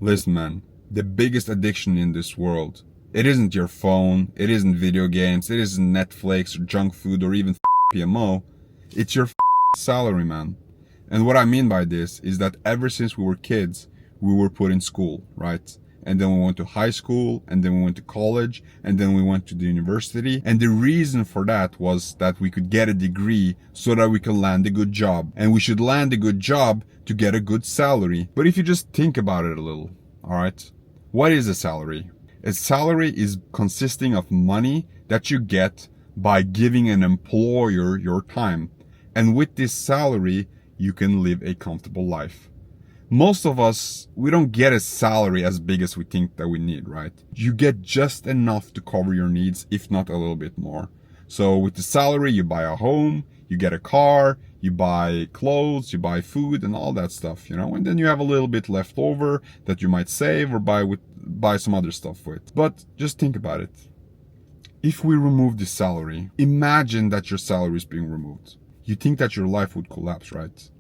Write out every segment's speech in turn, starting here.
Listen, man, the biggest addiction in this world, it isn't your phone, it isn't video games, it isn't Netflix or junk food or even PMO. It's your salary, man. And what I mean by this is that ever since we were kids, we were put in school, right? And then we went to high school, and then we went to college, and then we went to the university. And the reason for that was that we could get a degree so that we could land a good job. And we should land a good job to get a good salary. But if you just think about it a little, alright? What is a salary? A salary is consisting of money that you get by giving an employer your time. And with this salary, you can live a comfortable life. Most of us, we don't get a salary as big as we think that we need, right? You get just enough to cover your needs, if not a little bit more. So with the salary, you buy a home, you get a car, you buy clothes, you buy food and all that stuff, you know? And then you have a little bit left over that you might save or buy some other stuff with. But just think about it. If we remove the salary, imagine that your salary is being removed. You think that your life would collapse, right?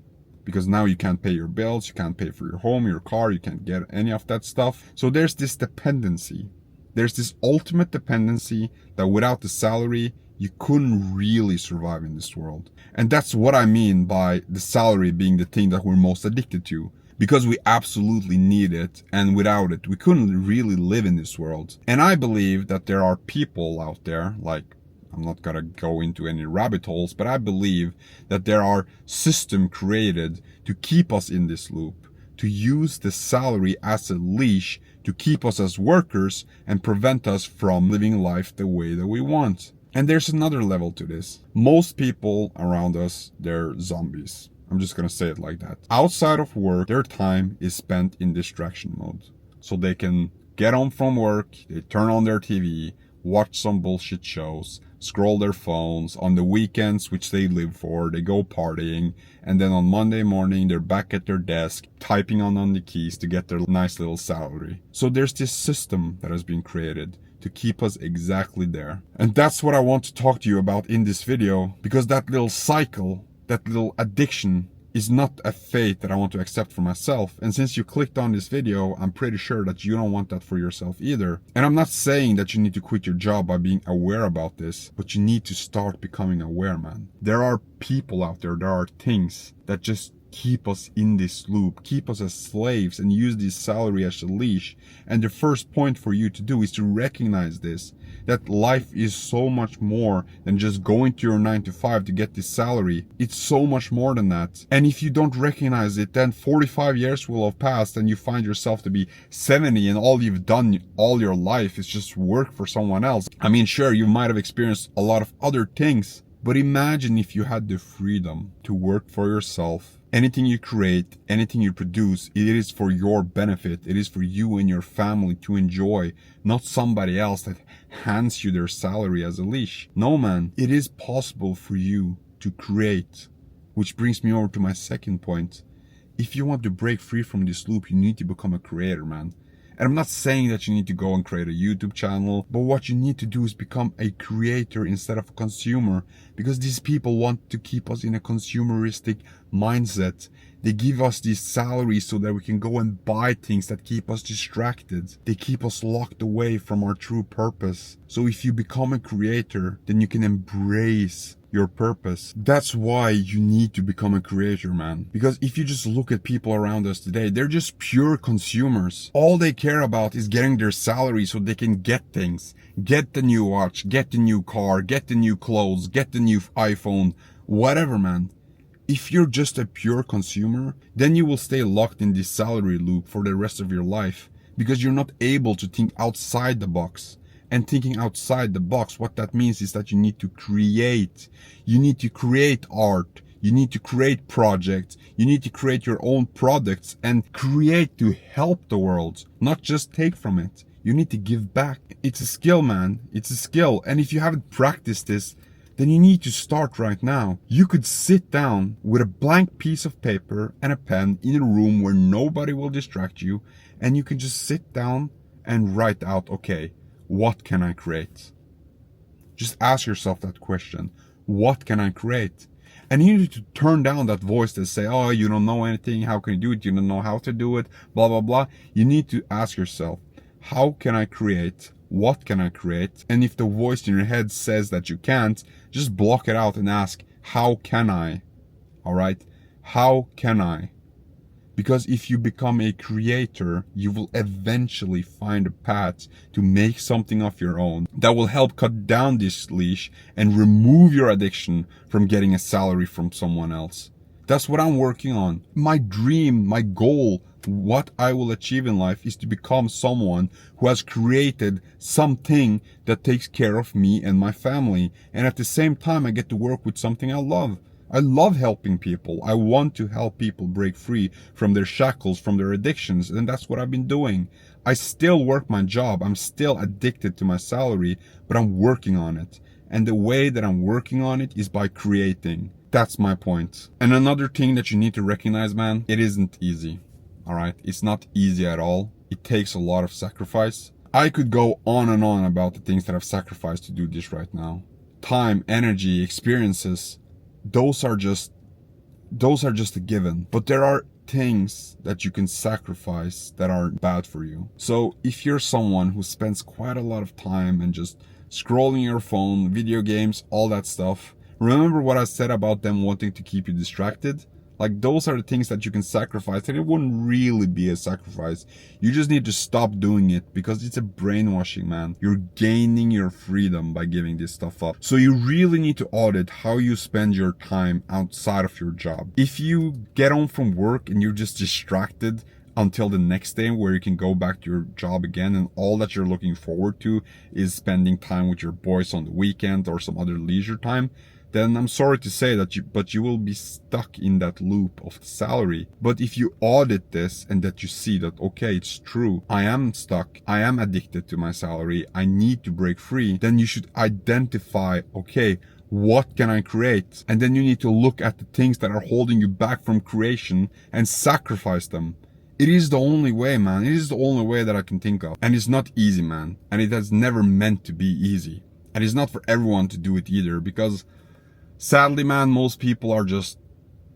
Because now you can't pay your bills, you can't pay for your home, your car, you can't get any of that stuff. So there's this dependency. There's this ultimate dependency that without the salary, you couldn't really survive in this world. And that's what I mean by the salary being the thing that we're most addicted to. Because we absolutely need it, and without it, we couldn't really live in this world. And I believe that there are people out there, like, I'm not gonna go into any rabbit holes, but I believe that there are systems created to keep us in this loop, to use the salary as a leash to keep us as workers and prevent us from living life the way that we want. And there's another level to this. Most people around us, they're zombies. I'm just gonna say it like that. Outside of work, their time is spent in distraction mode. So they can get home from work, they turn on their TV, watch some bullshit shows, scroll their phones. On the weekends, which they live for, they go partying, and then on Monday morning they're back at their desk typing on the keys to get their nice little salary. So there's this system that has been created to keep us exactly there. And that's what I want to talk to you about in this video, because that little cycle, that little addiction, is not a fate that I want to accept for myself. And since you clicked on this video, I'm pretty sure that you don't want that for yourself either. And I'm not saying that you need to quit your job by being aware about this, but you need to start becoming aware, man. There are people out there, there are things that just keep us in this loop, keep us as slaves, and use this salary as a leash. And the first point for you to do is to recognize this, that life is so much more than just going to your 9 to 5 to get this salary. It's so much more than that. And if you don't recognize it, then 45 years will have passed and you find yourself to be 70 and all you've done all your life is just work for someone else. I mean, sure, you might have experienced a lot of other things, but imagine if you had the freedom to work for yourself. Anything you create, anything you produce, it is for your benefit. It is for you and your family to enjoy, not somebody else that hands you their salary as a leash. No, man, it is possible for you to create. Which brings me over to my second point. If you want to break free from this loop, you need to become a creator, man. And I'm not saying that you need to go and create a YouTube channel, but what you need to do is become a creator instead of a consumer, because these people want to keep us in a consumeristic mindset. They give us these salaries so that we can go and buy things that keep us distracted. They keep us locked away from our true purpose. So if you become a creator, then you can embrace your purpose. That's why you need to become a creator, man. Because if you just look at people around us today, they're just pure consumers. All they care about is getting their salary so they can get things. Get the new watch, get the new car, get the new clothes, get the new iPhone, whatever, man. If you're just a pure consumer, then you will stay locked in this salary loop for the rest of your life, because you're not able to think outside the box. And thinking outside the box, what that means is that you need to create. You need to create art. You need to create projects. You need to create your own products and create to help the world, not just take from it. You need to give back. It's a skill, man. It's a skill. And if you haven't practiced this, then you need to start right now. You could sit down with a blank piece of paper and a pen in a room where nobody will distract you, and you can just sit down and write out, okay, what can I create? Just ask yourself that question. What can I create? And you need to turn down that voice that say, oh, you don't know anything, how can you do it, you don't know how to do it, blah, blah, blah. You need to ask yourself, how can I create? What can I create? And if the voice in your head says that you can't, just block it out and ask, how can I? Alright? How can I? Because if you become a creator, you will eventually find a path to make something of your own that will help cut down this leash and remove your addiction from getting a salary from someone else. That's what I'm working on. My dream, my goal, what I will achieve in life is to become someone who has created something that takes care of me and my family. And at the same time, I get to work with something I love. I love helping people. I want to help people break free from their shackles, from their addictions, and that's what I've been doing. I still work my job. I'm still addicted to my salary, but I'm working on it. And the way that I'm working on it is by creating. That's my point. And another thing that you need to recognize, man, it isn't easy. Alright? It's not easy at all. It takes a lot of sacrifice. I could go on and on about the things that I've sacrificed to do this right now. Time, energy, experiences. Those are just a given. But there are things that you can sacrifice that are bad for you. So if you're someone who spends quite a lot of time and just scrolling your phone, video games, all that stuff, remember what I said about them wanting to keep you distracted? Like, those are the things that you can sacrifice, and it wouldn't really be a sacrifice. You just need to stop doing it because it's a brainwashing, man. You're gaining your freedom by giving this stuff up. So you really need to audit how you spend your time outside of your job. If you get home from work and you're just distracted until the next day where you can go back to your job again, and all that you're looking forward to is spending time with your boys on the weekend or some other leisure time, then I'm sorry to say that you will be stuck in that loop of the salary. But if you audit this and that you see that, okay, it's true, I am stuck, I am addicted to my salary, I need to break free, then you should identify, okay, what can I create? And then you need to look at the things that are holding you back from creation and sacrifice them. It is the only way, man. It is the only way that I can think of. And it's not easy, man. And it has never meant to be easy. And it's not for everyone to do it either, because sadly, man, most people are just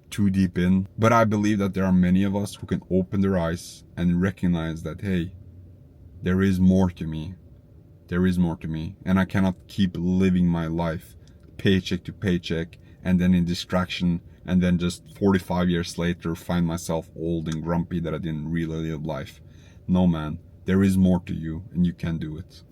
too deep in. But I believe that there are many of us who can open their eyes and recognize that, hey, there is more to me. There is more to me. And I cannot keep living my life paycheck to paycheck and then in distraction, and then just 45 years later find myself old and grumpy that I didn't really live life. No, man, there is more to you and you can do it.